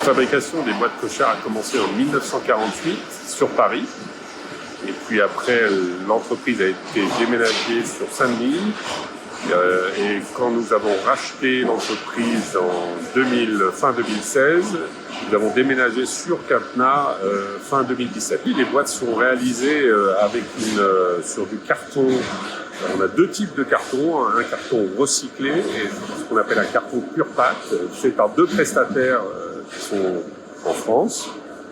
fabrication des boîtes Cochard a commencé en 1948 sur Paris. Et puis après, l'entreprise a été déménagée sur Saint-Denis. Et quand nous avons racheté l'entreprise en fin 2016, nous avons déménagé sur Capenat fin 2017. Les boîtes sont réalisées sur du carton. On a deux types de cartons, un carton recyclé et ce qu'on appelle un carton pure pâte, fait par deux prestataires qui sont en France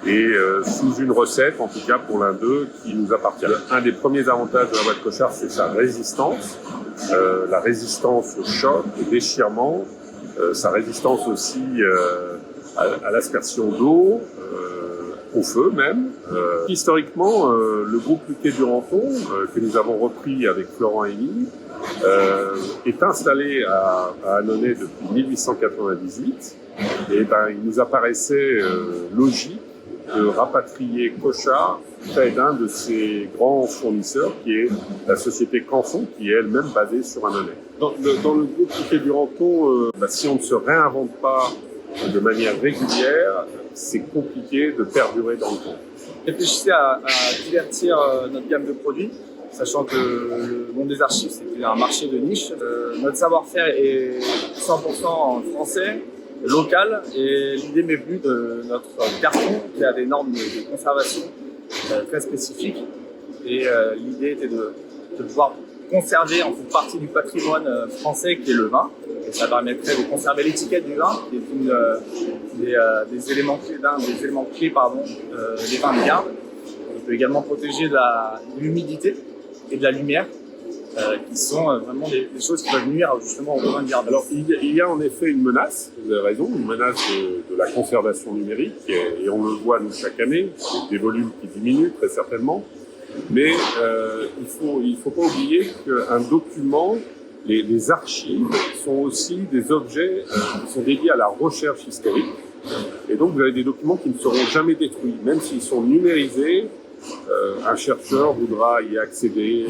et sous une recette, en tout cas pour l'un d'eux, qui nous appartient. Un des premiers avantages de la boîte Cochard, c'est sa résistance, la résistance au choc, au déchirement, sa résistance aussi à l'aspersion d'eau, au feu même. Historiquement, le groupe Luquet-Duranton, que nous avons repris avec Florent Hémy, est installé à Annonay depuis 1898. Et il nous apparaissait logique de rapatrier Cochard près d'un de ses grands fournisseurs, qui est la société Canson, qui est elle-même basée sur Annonay. Dans le groupe Luquet-Duranton, si on ne se réinvente pas de manière régulière, c'est compliqué de perdurer dans le temps. Réfléchissez à divertir notre gamme de produits, sachant que le monde des archives, c'est un marché de niche. Notre savoir-faire est 100% en français, local, et l'idée m'est venue de notre carton qui a des normes de conservation très spécifiques. Et l'idée était de pouvoir conserver en toute partie du patrimoine français qui est le vin. Et ça permettrait de conserver l'étiquette du vin, qui est des éléments clés des vins de garde. On peut également protéger de l'humidité et de la lumière, qui sont vraiment des choses qui peuvent nuire justement aux vins de garde. Alors il y a en effet une menace, vous avez raison, une menace de la conservation numérique, et on le voit nous chaque année, des volumes qui diminuent très certainement. Mais il faut pas oublier qu'un document, les archives sont aussi des objets qui sont dédiés à la recherche historique. Et donc vous avez des documents qui ne seront jamais détruits, même s'ils sont numérisés. Un chercheur voudra y accéder,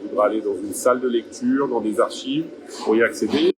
voudra aller dans une salle de lecture, dans des archives pour y accéder.